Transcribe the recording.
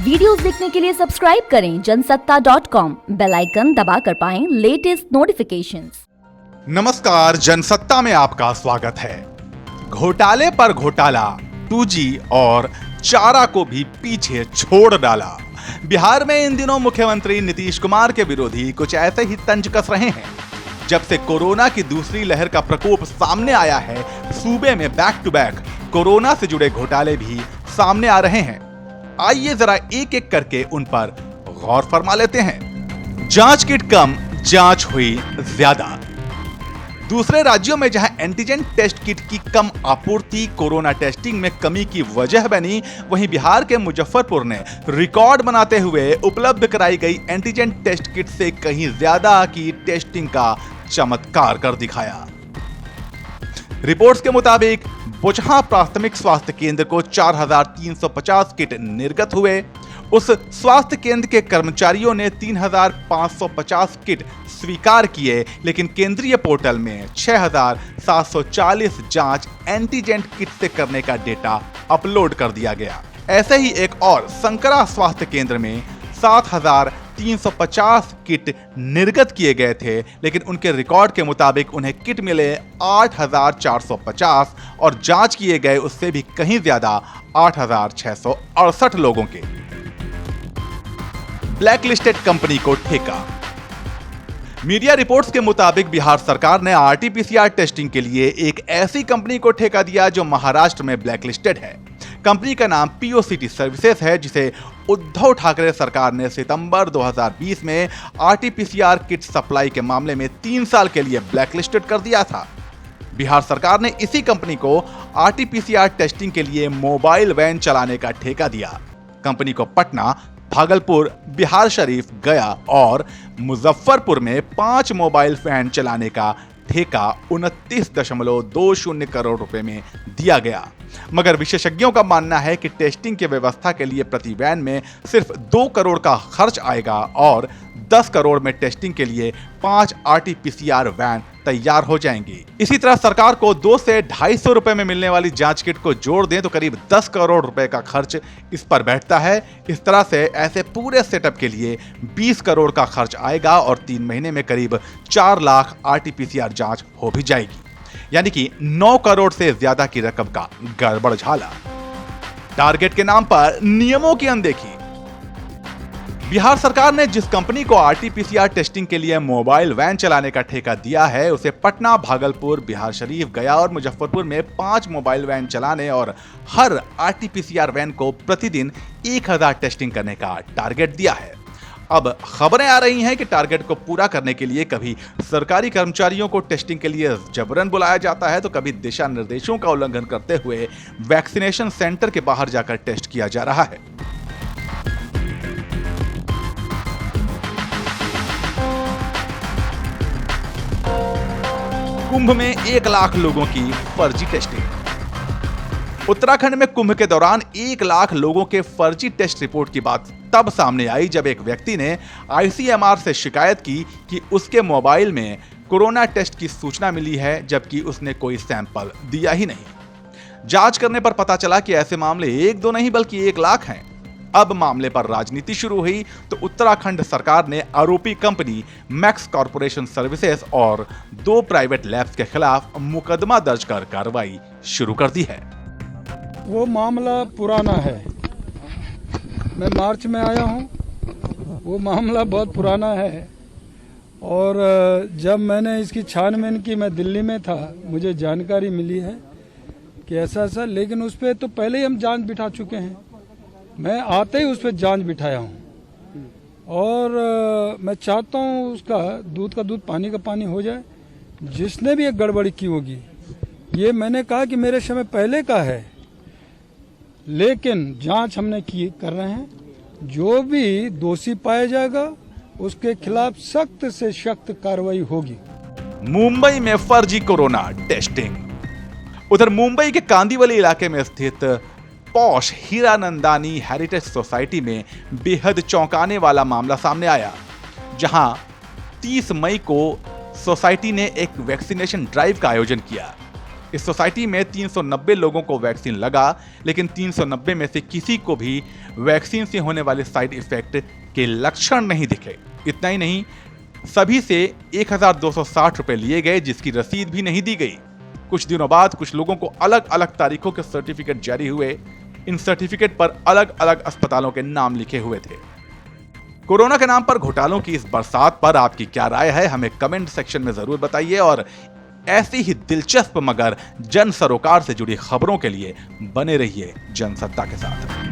Videos देखने के लिए सब्सक्राइब करें जनसत्ता.com, बेल आइकन दबाकर पाएं लेटेस्ट नोटिफिकेशंस। नमस्कार, जनसत्ता में आपका स्वागत है। घोटाले पर घोटाला, 2G और चारा को भी पीछे छोड़ डाला। बिहार में इन दिनों मुख्यमंत्री नीतीश कुमार के विरोधी कुछ ऐसे ही तंज कस रहे हैं। जब से कोरोना की दूसरी लहर का प्रकोप सामने आया है, सूबे में बैक टू बैक कोरोना से जुड़े घोटाले भी सामने आ रहे हैं। आइए जरा एक एक करके उन पर गौर फरमा लेते हैं। जांच किट कम, जांच हुई ज्यादा। दूसरे राज्यों में जहां एंटीजन टेस्ट किट की कम आपूर्ति कोरोना टेस्टिंग में कमी की वजह बनी, वहीं बिहार के मुजफ्फरपुर ने रिकॉर्ड बनाते हुए उपलब्ध कराई गई एंटीजन टेस्ट किट से कहीं ज्यादा की टेस्टिंग का चमत्कार कर दिखाया। रिपोर्ट्स के मुताबिक बोचहां प्राथमिक स्वास्थ्य केंद्र को 4,350 किट निर्गत हुए। उस स्वास्थ्य केंद्र के कर्मचारियों ने 3,550 किट स्वीकार किए, लेकिन केंद्रीय पोर्टल में 6,740 जांच एंटीजन किट से करने का डेटा अपलोड कर दिया गया। ऐसे ही एक और संकरा स्वास्थ्य केंद्र में 7,350 किट निर्गत किए गए थे, लेकिन उनके रिकॉर्ड के मुताबिक उन्हें किट मिले 8,450 और जांच किए गए उससे भी कहीं ज्यादा 8,668 लोगों के। ब्लैकलिस्टेड कंपनी को ठेका। मीडिया रिपोर्ट्स के मुताबिक बिहार सरकार ने आरटीपीसीआर टेस्टिंग के लिए एक ऐसी कंपनी को ठेका दिया जो महाराष्ट्र में ब्लैकलिस्टेड है। कंपनी का नाम पीओसीटी सर्विसेज है, जिसे उद्धव ठाकरे सरकार ने सितंबर 2020 में आरटीपीसीआर किट सप्लाई के मामले में 3 साल के लिए ब्लैकलिस्टेड कर दिया था। बिहार सरकार ने इसी कंपनी को आरटीपीसीआर टेस्टिंग के लिए मोबाइल वैन चलाने का ठेका दिया। कंपनी को पटना, भागलपुर, बिहार शरीफ, गया और मुजफ्फरपुर में 5 मोबाइल वैन चलाने का ठेका 29.20 करोड़ रुपए में दिया गया। मगर विशेषज्ञों का मानना है कि टेस्टिंग की व्यवस्था के लिए प्रति वैन में सिर्फ 2 करोड़ का खर्च आएगा और 10 करोड़ में टेस्टिंग के लिए 5 आरटीपीसीआर वैन तैयार हो जाएंगी। इसी तरह सरकार को 2 से 250 रुपए में मिलने वाली जांच किट को जोड़ दें तो करीब 10 करोड़ रुपए का खर्च इस पर बैठता है। इस तरह से ऐसे पूरे सेटअप के लिए 20 करोड़ का खर्च आएगा और 3 महीने में करीब 4 लाख आरटीपीसीआर जांच हो भी जाएगी, यानी कि 9 करोड़ से ज्यादा की रकम का गड़बड़झाला। टारगेट के नाम पर नियमों की अनदेखी। बिहार सरकार ने जिस कंपनी को आरटीपीसीआर टेस्टिंग के लिए मोबाइल वैन चलाने का ठेका दिया है, उसे पटना, भागलपुर, बिहार शरीफ, गया और मुजफ्फरपुर में 5 मोबाइल वैन चलाने और हर आरटीपीसीआर वैन को प्रतिदिन 1000 टेस्टिंग करने का टारगेट दिया है। अब खबरें आ रही हैं कि टारगेट को पूरा करने के लिए कभी सरकारी कर्मचारियों को टेस्टिंग के लिए जबरन बुलाया जाता है, तो कभी दिशा निर्देशों का उल्लंघन करते हुए वैक्सीनेशन सेंटर के बाहर जाकर टेस्ट किया जा रहा है। कुंभ में 1 लाख लोगों की फर्जी टेस्टिंग। उत्तराखंड में कुंभ के दौरान 1 लाख लोगों के फर्जी टेस्ट रिपोर्ट की बात तब सामने आई जब एक व्यक्ति ने आईसीएमआर से शिकायत की कि उसके मोबाइल में कोरोना टेस्ट की सूचना मिली है, जबकि उसने कोई सैंपल दिया ही नहीं। जांच करने पर पता चला कि ऐसे मामले 1-2 नहीं बल्कि 1 लाख हैं। अब मामले पर राजनीति शुरू हुई तो उत्तराखंड सरकार ने आरोपी कंपनी मैक्स कॉर्पोरेशन सर्विसेज और 2 प्राइवेट लैब्स के खिलाफ मुकदमा दर्ज कर कार्रवाई शुरू कर दी है। वो मामला पुराना है। मैं मार्च में आया हूँ। वो मामला बहुत पुराना है और जब मैंने इसकी छानबीन की, मैं दिल्ली में था, मुझे जानकारी मिली है कि ऐसा, लेकिन उस पर तो पहले ही हम जांच बिठा चुके हैं। मैं आते ही उस पर जांच बिठाया हूँ और मैं चाहता हूँ उसका दूध का दूध, पानी का पानी हो जाए। जिसने भी एक गड़बड़ी की होगी, ये मैंने कहा कि मेरे समय पहले का है, लेकिन जांच हमने कर रहे हैं। जो भी दोषी पाया जाएगा उसके खिलाफ सख्त से सख्त कार्रवाई होगी। मुंबई में फर्जी कोरोना टेस्टिंग। उधर मुंबई के कांदीवली इलाके में स्थित पॉश हीरानंदानी हेरिटेज सोसाइटी में बेहद चौंकाने वाला मामला सामने आया, जहां 30 मई को सोसाइटी ने एक वैक्सीनेशन ड्राइव का आयोजन किया। इस सोसाइटी में 390 लोगों को वैक्सीन लगा, लेकिन 390 में से किसी को भी वैक्सीन से होने वाले साइड इफेक्ट के लक्षण नहीं दिखे। इतना ही नहीं, सभी से 1260 रुपए लिए गए, जिसकी रसीद भी नहीं दी गई। कुछ दिनों बाद कुछ लोगों को अलग अलग तारीखों के सर्टिफिकेट जारी हुए। इन सर्टिफिकेट पर अलग अलग अस्पतालों के नाम लिखे हुए थे। कोरोना के नाम पर घोटालों की इस बरसात पर आपकी क्या राय है, हमें कमेंट सेक्शन में जरूर बताइए। और ऐसी ही दिलचस्प मगर जन सरोकार से जुड़ी खबरों के लिए बने रहिए जनसत्ता के साथ।